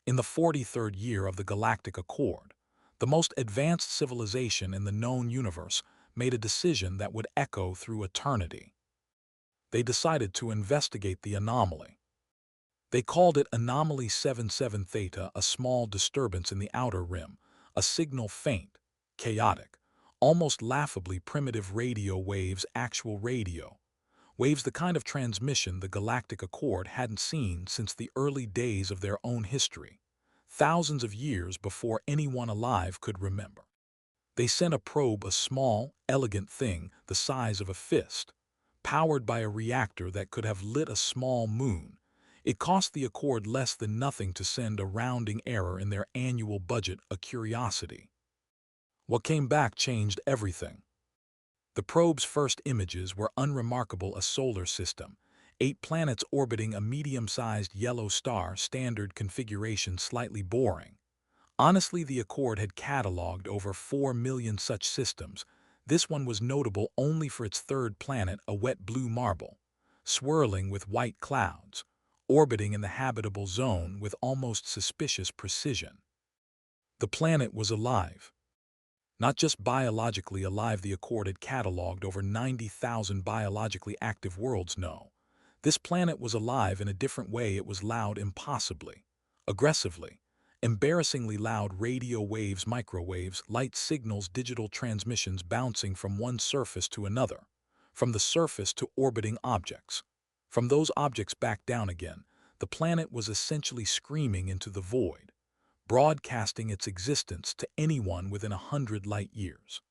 In the 43rd year of the Galactic Accord, the most advanced civilization in the known universe made a decision that would echo through eternity. They decided to investigate the anomaly. They called it Anomaly 77 Theta, a small disturbance in the outer rim, a signal faint, chaotic, almost laughably primitive radio waves, actual radio. Waves, the kind of transmission the Galactic Accord hadn't seen since the early days of their own history, thousands of years before anyone alive could remember. They sent a probe, a small, elegant thing the size of a fist, powered by a reactor that could have lit a small moon. It cost the Accord less than nothing to send a rounding error in their annual budget, a curiosity. What came back changed everything. The probe's first images were unremarkable: a solar system, 8 planets orbiting a medium-sized yellow star, standard configuration, slightly boring. Honestly, the Accord had catalogued over 4 million such systems. This one was notable only for its third planet, a wet blue marble, swirling with white clouds, orbiting in the habitable zone with almost suspicious precision. The planet was alive. Not just biologically alive, the Accord had catalogued over 90,000 biologically active worlds. No, this planet was alive in a different way. It was loud, impossibly, aggressively, embarrassingly loud. Radio waves, microwaves, light signals, digital transmissions bouncing from one surface to another, from the surface to orbiting objects, from those objects back down again. The planet was essentially screaming into the void, broadcasting its existence to anyone within 100 light years.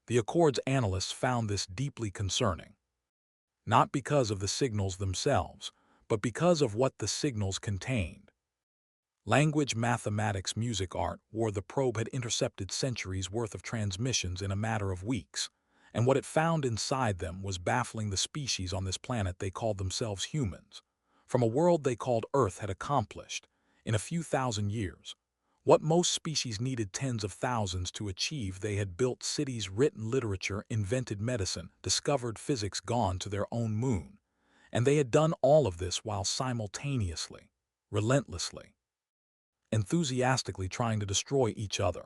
The Accord's analysts found this deeply concerning, not because of the signals themselves, but because of what the signals contained. Language, mathematics, music, art, war. The probe had intercepted centuries' worth of transmissions in a matter of weeks, and what it found inside them was baffling. The species on this planet they called themselves humans, from a world they called Earth, had accomplished, in a few thousand years, what most species needed tens of thousands to achieve. They had built cities, written literature, invented medicine, discovered physics, gone to their own moon. And they had done all of this while simultaneously, relentlessly, enthusiastically trying to destroy each other.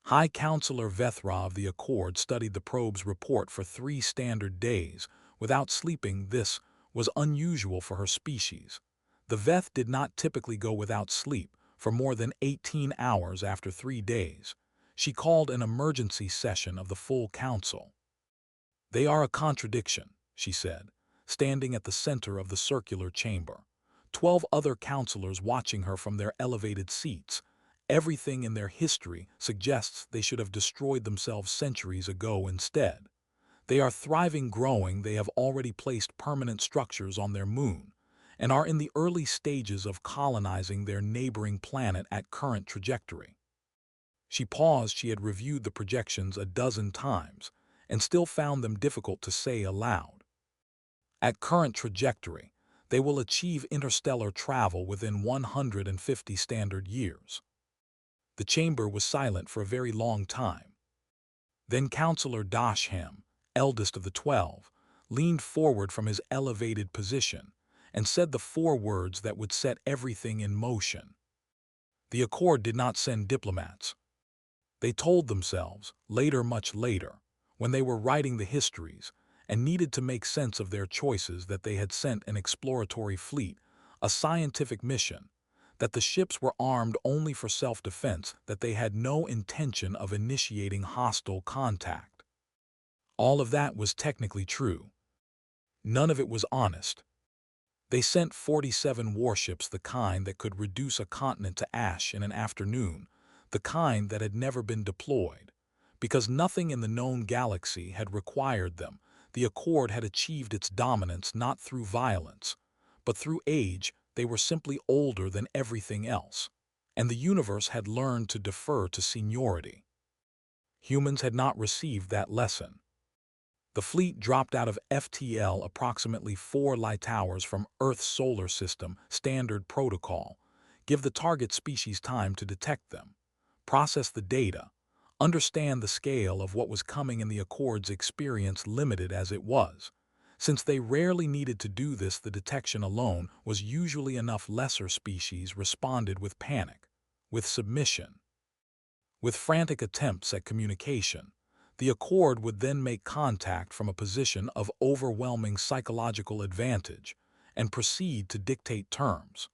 High Counselor Vethra of the Accord studied the probe's report for 3 standard days without sleeping. This was unusual for her species. The Veth did not typically go without sleep for more than 18 hours after 3 days. She called an emergency session of the full council. "They are a contradiction," she said, standing at the center of the circular chamber. 12 other counselors watching her from their elevated seats. Everything in their history suggests they should have destroyed themselves centuries ago. Instead, they are thriving, growing. They have already placed permanent structures on their moon and are in the early stages of colonizing their neighboring planet at current trajectory. She paused. She had reviewed the projections a dozen times and still found them difficult to say aloud. At current trajectory, they will achieve interstellar travel within 150 standard years. The chamber was silent for a very long time. Then Counselor Dasham, eldest of the 12, leaned forward from his elevated position and said the 4 words that would set everything in motion. The Accord did not send diplomats. They told themselves, later, much later, when they were writing the histories and needed to make sense of their choices, that they had sent an exploratory fleet, a scientific mission, that the ships were armed only for self-defense, that they had no intention of initiating hostile contact. All of that was technically true. None of it was honest. They sent 47 warships, the kind that could reduce a continent to ash in an afternoon, the kind that had never been deployed, because nothing in the known galaxy had required them. The Accord had achieved its dominance not through violence, but through age. They were simply older than everything else, and the universe had learned to defer to seniority. Humans had not received that lesson. The fleet dropped out of FTL approximately 4 light hours from Earth's solar system. Standard protocol: give the target species time to detect them, process the data, understand the scale of what was coming. In the Accord's experience, limited as it was, Since they rarely needed to do this, the detection alone was usually enough. Lesser species responded with panic, with submission, with frantic attempts at communication. The Accord would then make contact from a position of overwhelming psychological advantage and proceed to dictate terms.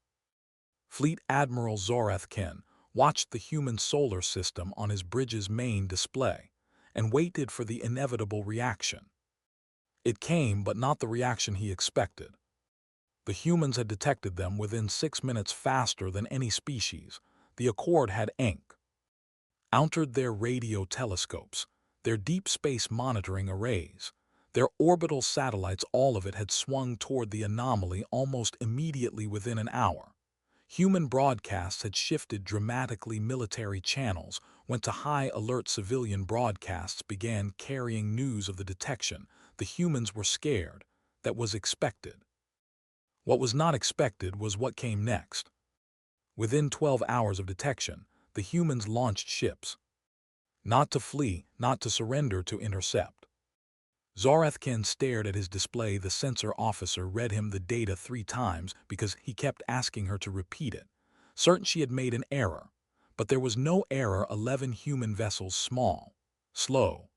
Fleet Admiral Zorathkin watched the human solar system on his bridge's main display and waited for the inevitable reaction. It came, but not the reaction he expected. The humans had detected them within 6 minutes, faster than any species. The Accord had entered their radio telescopes, their deep space monitoring arrays, their orbital satellites. All of it had swung toward the anomaly almost immediately. Within an hour, human broadcasts had shifted dramatically. Military channels went to high alert. Civilian broadcasts began carrying news of the detection. The humans were scared. That was expected. What was not expected was what came next. Within 12 hours of detection, the humans launched ships. Not to flee, not to surrender, to intercept. Zorathkin stared at his display. The sensor officer read him the data 3 times because he kept asking her to repeat it, certain she had made an error. But there was no error. 11 human vessels, small, slow,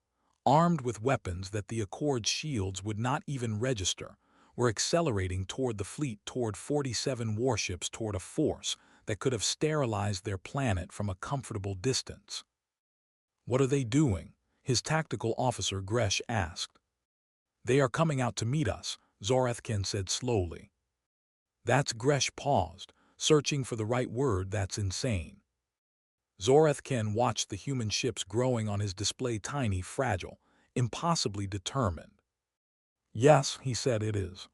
armed with weapons that the Accord shields would not even register, were accelerating toward the fleet, toward 47 warships, toward a force that could have sterilized their planet from a comfortable distance. "What are they doing?" his tactical officer Gresh asked. "They are coming out to meet us," Zorathkin said slowly. "That's—" Gresh paused, searching for the right word. "That's insane." Zorathkin watched the human ships growing on his display, tiny, fragile, impossibly determined. "Yes," he said, "it is."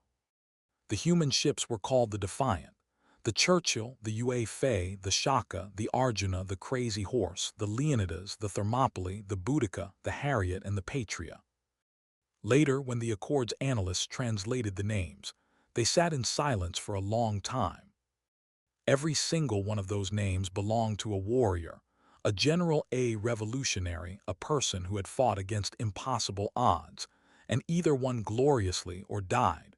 The human ships were called the Defiant. The Churchill, the UES, the Shaka, the Arjuna, the Crazy Horse, the Leonidas, the Thermopylae, the Boudica, the Harriet, and the Patria. Later, when the Accord's analysts translated the names, they sat in silence for a long time. Every single one of those names belonged to a warrior, a general, a revolutionary, a person who had fought against impossible odds, and either won gloriously or died.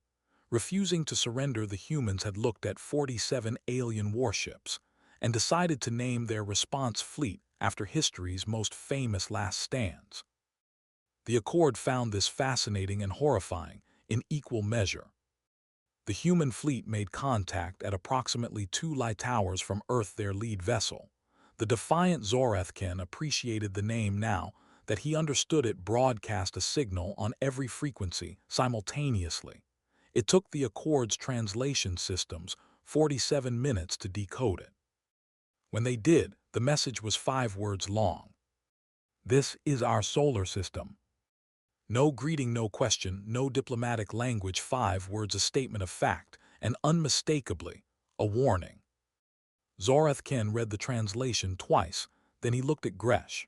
Refusing to surrender, the humans had looked at 47 alien warships and decided to name their response fleet after history's most famous last stands. The Accord found this fascinating and horrifying in equal measure. The human fleet made contact at approximately 2 light hours from Earth, their lead vessel. The Defiant. Zorathkin appreciated the name now that he understood it broadcast a signal on every frequency simultaneously. It took the Accord's translation systems 47 minutes to decode it. When they did, the message was 5 words long. "This is our solar system." No greeting, no question, no diplomatic language. 5 words, a statement of fact, and unmistakably, a warning. Zorathkin read the translation twice, then he looked at Gresh.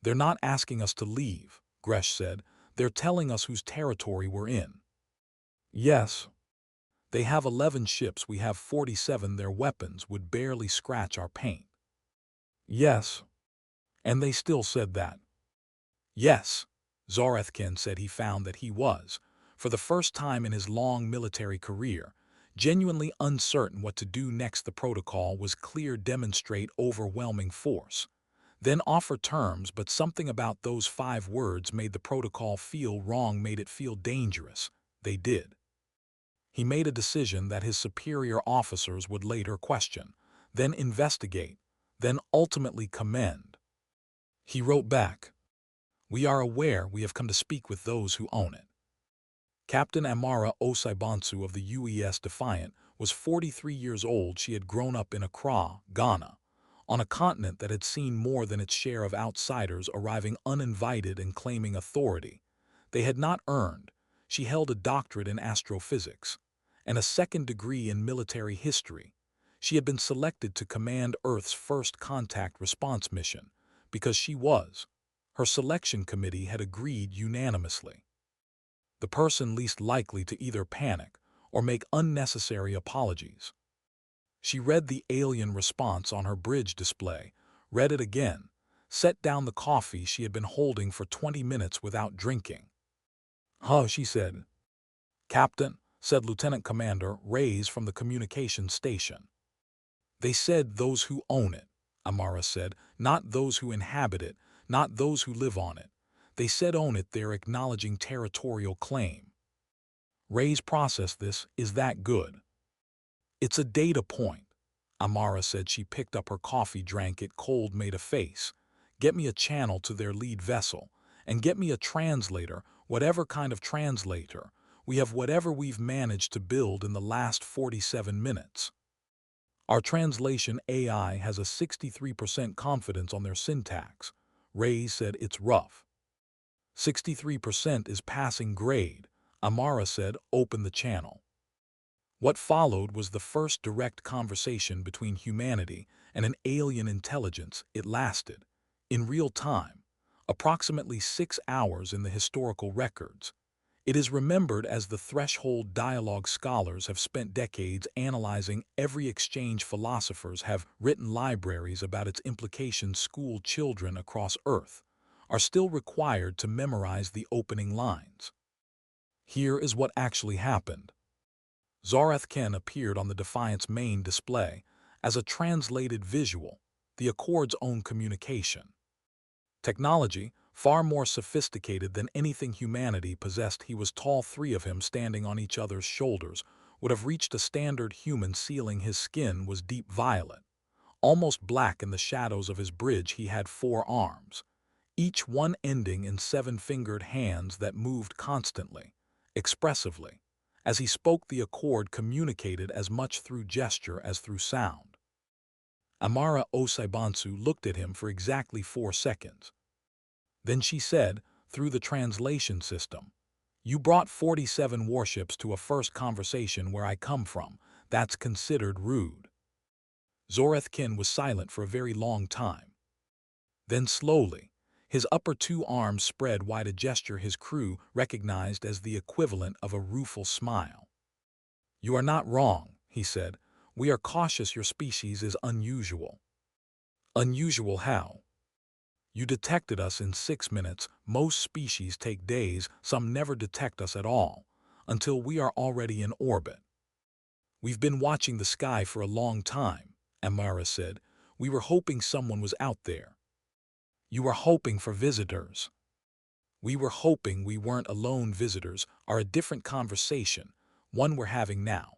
"They're not asking us to leave," Gresh said. "They're telling us whose territory we're in." "Yes. They have 11 ships, we have 47. Their weapons would barely scratch our paint." "Yes. And they still said that." "Yes." Zorathkin said he found that he was, for the first time in his long military career, genuinely uncertain what to do next. The protocol was clear: demonstrate overwhelming force, then offer terms. But something about those 5 words made the protocol feel wrong, made it feel dangerous. They did. He made a decision that his superior officers would later question, then investigate, then ultimately commend. He wrote back, "We are aware. We have come to speak with those who own it." Captain Amara Osei-Bonsu of the UES Defiant was 43 years old. She had grown up in Accra, Ghana, on a continent that had seen more than its share of outsiders arriving uninvited and claiming authority they had not earned. She held a doctorate in astrophysics and a 2nd degree in military history. She had been selected to command Earth's first contact response mission because she was. Her selection committee had agreed unanimously. The person least likely to either panic or make unnecessary apologies. She read the alien response on her bridge display, read it again, set down the coffee she had been holding for 20 minutes without drinking. "Huh," she said. "Captain," said Lieutenant Commander Reyes from the communications station. "They said those who own it," Amara said, "not those who inhabit it, not those who live on it. They said own it, they're acknowledging territorial claim." Reyes processed this. "Is that good?" "It's a data point," Amara said. She picked up her coffee, drank it cold, made a face. "Get me a channel to their lead vessel, and get me a translator, whatever kind of translator. We have whatever we've managed to build in the last 47 minutes. Our translation AI has a 63% confidence on their syntax." Reyes said. "It's rough." 63% is passing grade," Amara said. "Open the channel." What followed was the first direct conversation between humanity and an alien intelligence. It lasted, in real time, approximately 6 hours in the historical records. It is remembered as the threshold dialogue. Scholars have spent decades analyzing every exchange. Philosophers have written libraries about its implications. School children across Earth are still required to memorize the opening lines. Here is what actually happened. Zorath Ken appeared on the Defiant's main display as a translated visual, the Accord's own communication. Technology, far more sophisticated than anything humanity possessed. He was tall. 3 of him standing on each other's shoulders would have reached a standard human ceiling. His skin was deep violet, almost black in the shadows of his bridge. He had 4 arms, each one ending in 7-fingered hands that moved constantly, expressively. As he spoke, the Accord communicated as much through gesture as through sound. Amara Osei-Bonsu looked at him for exactly 4 seconds. Then she said, through the translation system, "You brought 47 warships to a first conversation where I come from. That's considered rude." Zorath Ken was silent for a very long time. Then slowly, his upper 2 arms spread wide, a gesture his crew recognized as the equivalent of a rueful smile. "You are not wrong," he said. "We are cautious. Your species is unusual." "Unusual how?" "You detected us in 6 minutes. Most species take days. Some never detect us at all, until we are already in orbit." "We've been watching the sky for a long time," Amara said. "We were hoping someone was out there." "You were hoping for visitors." "We were hoping we weren't alone. Visitors are a different conversation, one we're having now."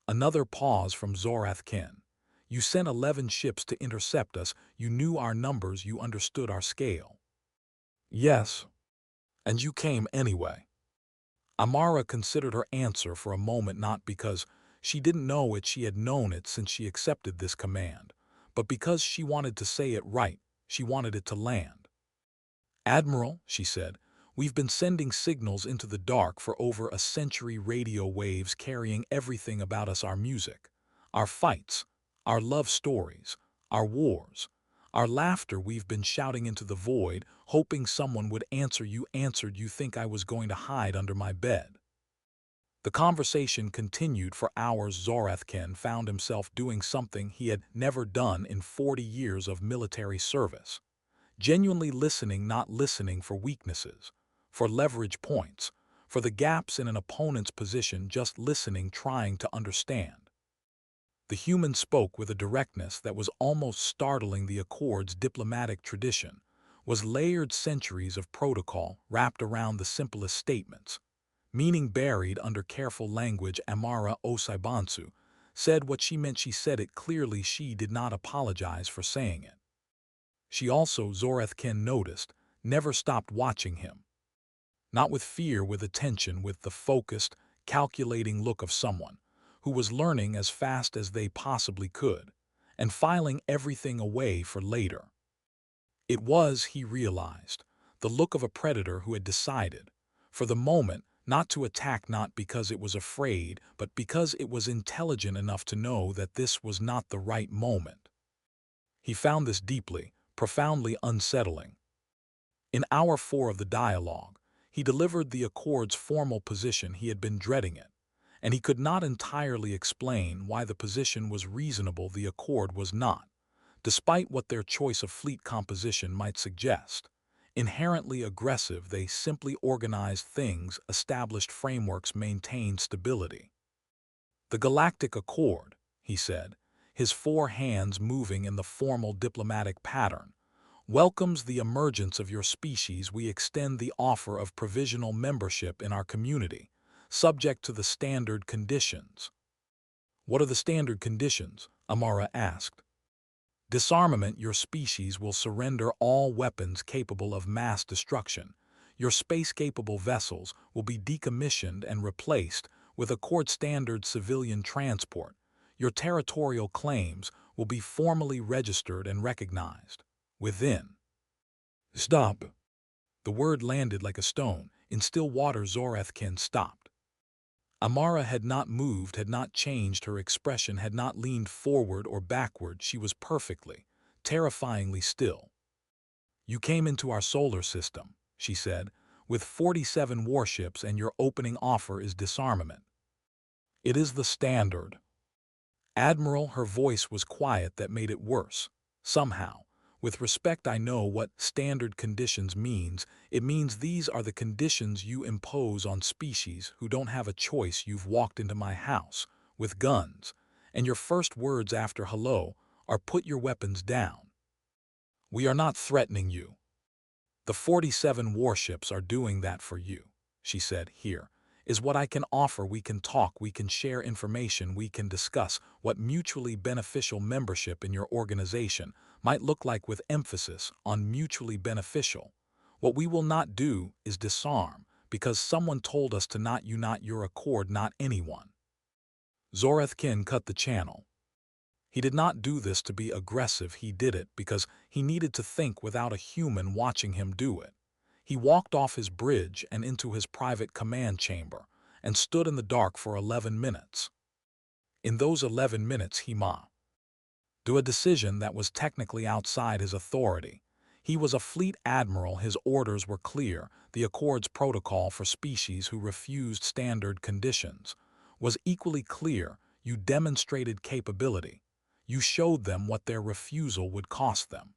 Another pause from Zorath Ken. "You sent 11 ships to intercept us. You knew our numbers. You understood our scale." "Yes. And you came anyway." Amara considered her answer for a moment, not because she didn't know it. She had known it since she accepted this command, but because she wanted to say it right. She wanted it to land. "Admiral," she said, "we've been sending signals into the dark for over a century. Radio waves carrying everything about us, our music, our fights, our love stories, our wars, our laughter. We've been shouting into the void, hoping someone would answer. You answered. You think I was going to hide under my bed?" The conversation continued for hours. Zorath Ken found himself doing something he had never done in 40 years of military service. Genuinely listening, not listening for weaknesses, for leverage points, for the gaps in an opponent's position, just listening, trying to understand. The human spoke with a directness that was almost startling. The Accord's diplomatic tradition was layered, centuries of protocol wrapped around the simplest statements, meaning buried under careful language. Amara Osei-Bonsu said what she meant. She said it clearly. She did not apologize for saying it. She also, Zorath Ken noticed, never stopped watching him. Not with fear, with attention, with the focused, calculating look of someone who was learning as fast as they possibly could and filing everything away for later. It was, he realized, the look of a predator who had decided, for the moment, not to attack, not because it was afraid, but because it was intelligent enough to know that this was not the right moment. He found this deeply, profoundly unsettling. In hour 4 of the dialogue, he delivered the Accord's formal position. He had been dreading it, and he could not entirely explain why the position was reasonable. The Accord was not, despite what their choice of fleet composition might suggest. Inherently aggressive, they simply organize things, established frameworks maintain stability. The Galactic Accord, he said, his four hands moving in the formal diplomatic pattern, welcomes the emergence of your species. We extend the offer of provisional membership in our community, subject to the standard conditions. What are the standard conditions? Amara asked. Disarmament. Your species will surrender all weapons capable of mass destruction. Your space-capable vessels will be decommissioned and replaced with Accord standard civilian transport. Your territorial claims will be formally registered and recognized. Within. Stop. The word landed like a stone. In still water, Zorethkin stopped. Amara had not moved, had not changed her expression, had not leaned forward or backward. She was perfectly, terrifyingly still. You came into our solar system, she said, with 47 warships, and your opening offer is disarmament. It is the standard. Admiral, her voice was quiet. That made it worse. Somehow. With respect, I know what standard conditions means. It means these are the conditions you impose on species who don't have a choice. You've walked into my house with guns, and your first words after hello are put your weapons down. We are not threatening you. The 47 warships are doing that for you, she said. Here is what I can offer. We can talk, we can share information, we can discuss what mutually beneficial membership in your organization might look like, with emphasis on mutually beneficial. What we will not do is disarm, because someone told us to not. You, not your Accord, not anyone. Zorethkin cut the channel. He did not do this to be aggressive. He did it because he needed to think without a human watching him do it. He walked off his bridge and into his private command chamber and stood in the dark for 11 minutes. In those 11 minutes, he do a decision that was technically outside his authority. He was a fleet admiral. His orders were clear. The Accord's protocol for species who refused standard conditions was equally clear. You demonstrated capability. You showed them what their refusal would cost them.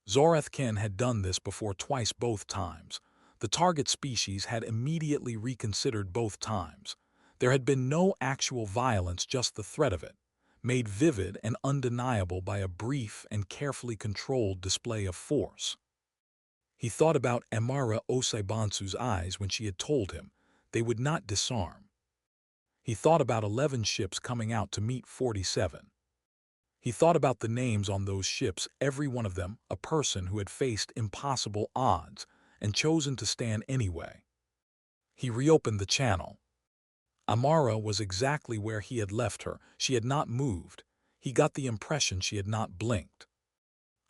Zorethkin had done this before twice. Both times, the target species had immediately reconsidered. Both times, there had been no actual violence, just the threat of it, made vivid and undeniable by a brief and carefully controlled display of force. He thought about Amara Osei-Bonsu's eyes when she had told him they would not disarm. He thought about 11 ships coming out to meet 47. He thought about the names on those ships, every one of them a person who had faced impossible odds and chosen to stand anyway. He reopened the channel. Amara was exactly where he had left her. She had not moved. He got the impression she had not blinked.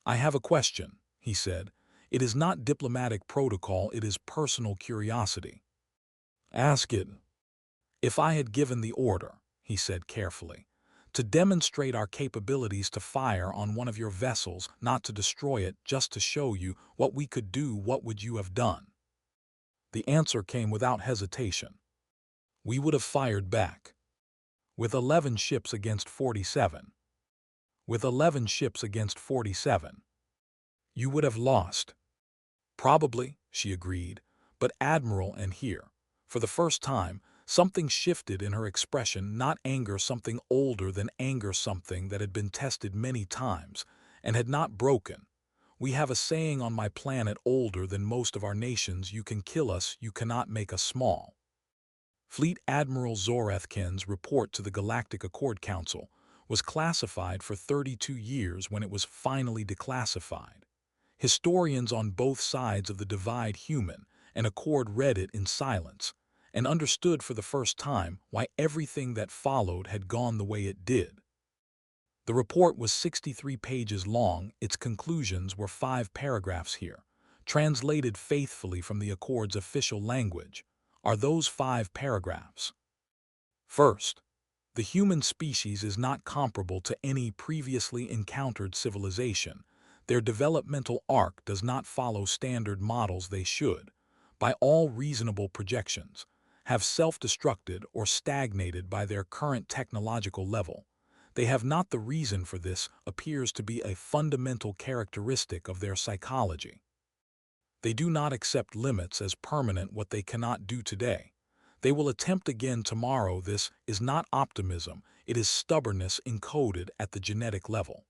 I have a question, he said. It is not diplomatic protocol, it is personal curiosity. Ask it. If I had given the order, he said carefully, to demonstrate our capabilities to fire on one of your vessels, not to destroy it, just to show you what we could do, what would you have done? The answer came without hesitation. We would have fired back. With 11 ships against 47. With 11 ships against 47. You would have lost. Probably, she agreed, but Admiral, and here, for the first time, something shifted in her expression. Not anger, something older than anger, something that had been tested many times and had not broken. We have a saying on my planet, older than most of our nations: you can kill us, you cannot make us small. Fleet Admiral Zorethkin's report to the Galactic Accord Council was classified for 32 years when it was finally declassified. Historians on both sides of the divide, human and Accord, read it in silence and understood for the first time why everything that followed had gone the way it did. The report was 63 pages long. Its conclusions were 5 paragraphs here, translated faithfully from the Accord's official language. Are those 5 paragraphs? First, the human species is not comparable to any previously encountered civilization. Their developmental arc does not follow standard models. They should, by all reasonable projections, have self-destructed or stagnated by their current technological level. They have not. The reason for this appears to be a fundamental characteristic of their psychology. They do not accept limits as permanent what they cannot do today. They will attempt again tomorrow. This is not optimism, it is stubbornness encoded at the genetic level.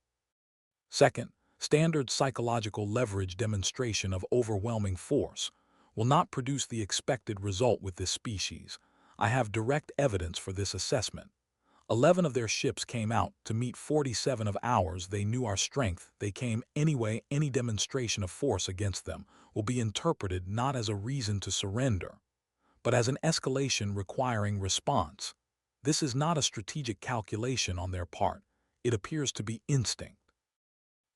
Second, standard psychological leverage demonstration of overwhelming force will not produce the expected result with this species. I have direct evidence for this assessment. 11 of their ships came out to meet 47 of ours. They knew our strength. They came anyway. Any demonstration of force against them will be interpreted not as a reason to surrender, but as an escalation requiring response. This is not a strategic calculation on their part. It appears to be instinct.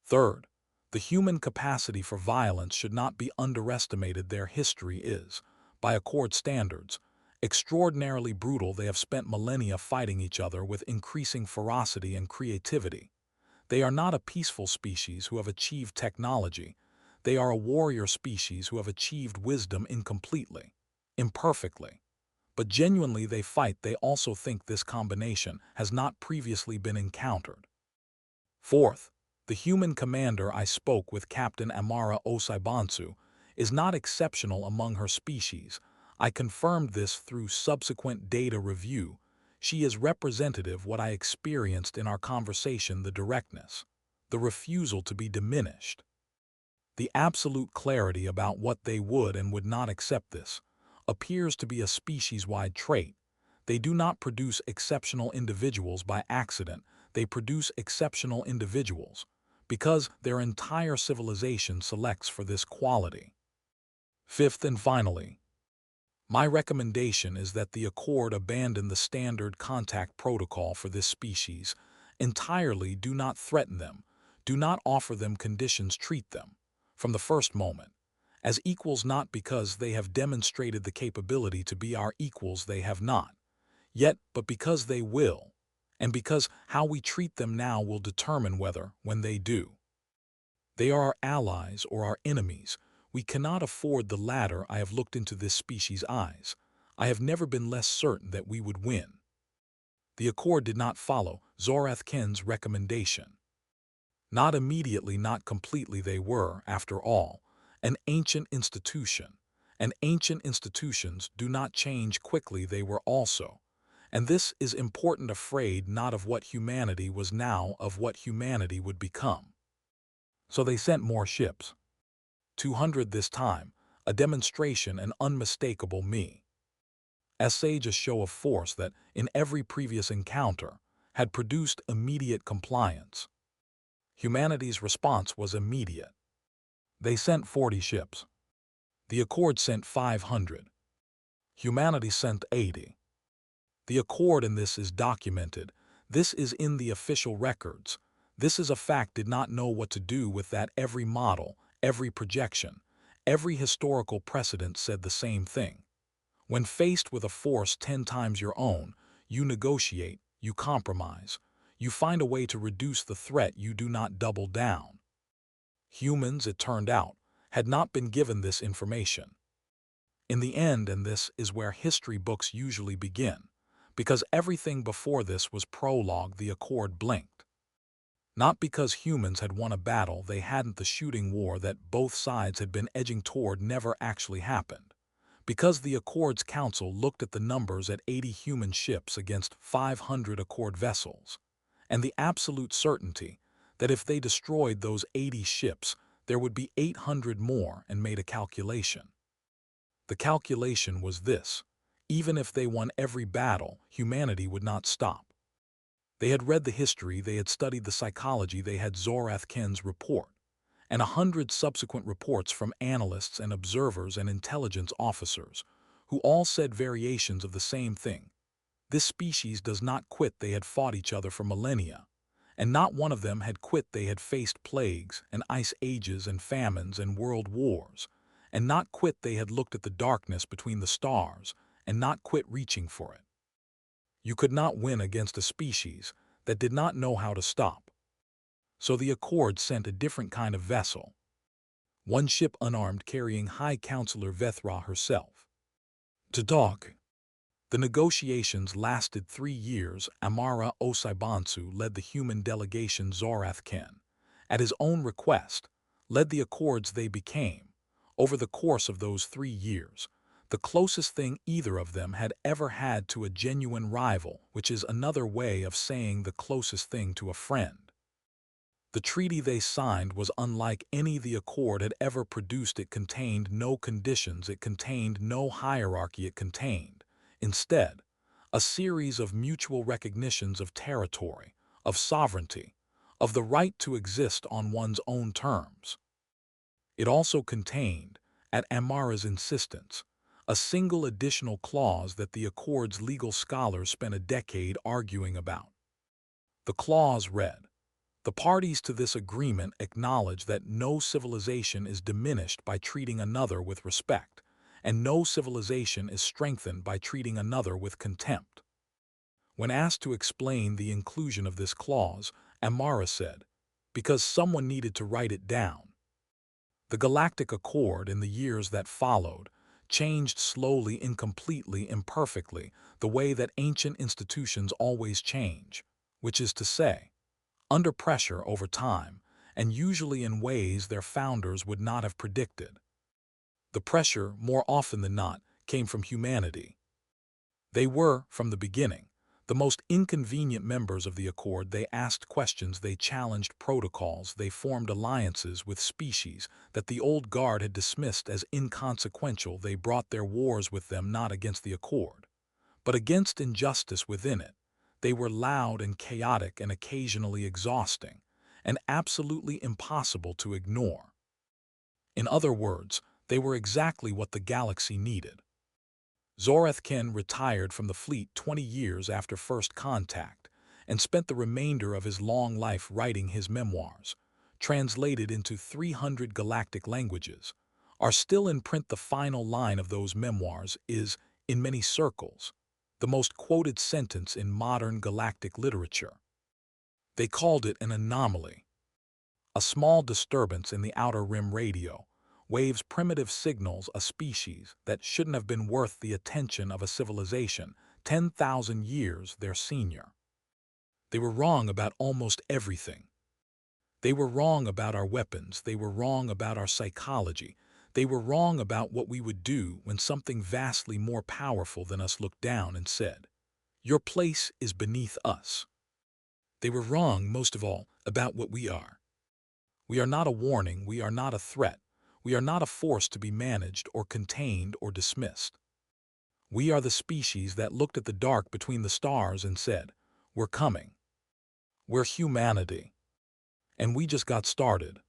Third, the human capacity for violence should not be underestimated. Their history is, by Accord standards, extraordinarily brutal. They have spent millennia fighting each other with increasing ferocity and creativity. They are not a peaceful species who have achieved technology. They are a warrior species who have achieved wisdom incompletely, imperfectly. But genuinely they fight. They also think this combination has not previously been encountered. Fourth, the human commander I spoke with, Captain Amara Osei-Bonsu, is not exceptional among her species. I confirmed this through subsequent data review. She is representative of what I experienced in our conversation: the directness, the refusal to be diminished, the absolute clarity about what they would and would not accept. This appears to be a species-wide trait. They do not produce exceptional individuals by accident. They produce exceptional individuals because their entire civilization selects for this quality. Fifth and finally, my recommendation is that the Accord abandon the standard contact protocol for this species entirely. Do not threaten them. Do not offer them conditions. Treat them, from the first moment, as equals, not because they have demonstrated the capability to be our equals. They have not yet, but because they will, and because how we treat them now will determine whether, when they do, they are our allies or our enemies. We cannot afford the latter. I have looked into this species' eyes. I have never been less certain that we would win. The Accord did not follow Zorathken's recommendation. Not immediately, not completely. They were, after all, an ancient institution, and ancient institutions do not change quickly. They were also, and this is important, afraid not of what humanity was now, of what humanity would become. So they sent more ships. 200 this time, a demonstration, an unmistakable message, a show of force that, in every previous encounter, had produced immediate compliance. Humanity's response was immediate. They sent 40 ships. The Accord sent 500. Humanity sent 80. The Accord, and this is documented, this is in the official records, this is a fact, did not know what to do with that. Every model, every projection, every historical precedent said the same thing. When faced with a force 10 times your own, you negotiate, you compromise, you find a way to reduce the threat. You do not double down. Humans, it turned out, had not been given this information. In the end, and this is where history books usually begin, because everything before this was prologue, the Accord blinked. Not because humans had won a battle they hadn't, the shooting war that both sides had been edging toward never actually happened. Because the Accord's Council looked at the numbers at 80 human ships against 500 Accord vessels, and the absolute certainty that if they destroyed those 80 ships, there would be 800 more, and made a calculation. The calculation was this: even if they won every battle, humanity would not stop. They had read the history, they had studied the psychology, they had Zorathken's report, and 100 subsequent reports from analysts and observers and intelligence officers, who all said variations of the same thing. This species does not quit. They had fought each other for millennia, and not one of them had quit. They had faced plagues and ice ages and famines and world wars, and not quit. They had looked at the darkness between the stars, and not quit reaching for it. You could not win against a species that did not know how to stop. So the Accord sent a different kind of vessel. One ship unarmed, carrying High Counselor Vethra herself. To talk. The negotiations lasted 3 years. Amara Osei-Bonsu led the human delegation. Zorathken, at his own request, led the Accords. They became, Over the course of those 3 years, the closest thing either of them had ever had to a genuine rival, which is another way of saying the closest thing to a friend. The treaty they signed was unlike any the Accord had ever produced. It contained no conditions, it contained no hierarchy, it contained, instead, a series of mutual recognitions of territory, of sovereignty, of the right to exist on one's own terms. It also contained, at Amara's insistence, a single additional clause that the Accord's legal scholars spent a decade arguing about. The clause read, "The parties to this agreement acknowledge that no civilization is diminished by treating another with respect, and no civilization is strengthened by treating another with contempt." When asked to explain the inclusion of this clause, Amara said, "Because someone needed to write it down." The Galactic Accord, in the years that followed, changed slowly, incompletely, imperfectly, the way that ancient institutions always change, which is to say, under pressure over time, and usually in ways their founders would not have predicted. The pressure, more often than not, came from humanity. They were, from the beginning, the most inconvenient members of the Accord. They asked questions, they challenged protocols, they formed alliances with species that the old guard had dismissed as inconsequential. They brought their wars with them not against the Accord, but against injustice within it. They were loud and chaotic and occasionally exhausting, and absolutely impossible to ignore. In other words, they were exactly what the galaxy needed. Zorethken retired from the fleet 20 years after first contact and spent the remainder of his long life writing his memoirs, translated into 300 galactic languages. Are still in print. The final line of those memoirs is, in many circles, the most quoted sentence in modern galactic literature. They called it an anomaly. A small disturbance in the outer rim radio waves primitive signals a species that shouldn't have been worth the attention of a civilization 10,000 years their senior. They were wrong about almost everything. They were wrong about our weapons, they were wrong about our psychology, they were wrong about what we would do when something vastly more powerful than us looked down and said, "Your place is beneath us." They were wrong, most of all, about what we are. We are not a warning, we are not a threat, we are not a force to be managed or contained or dismissed. We are the species that looked at the dark between the stars and said, "We're coming. We're humanity. And we just got started."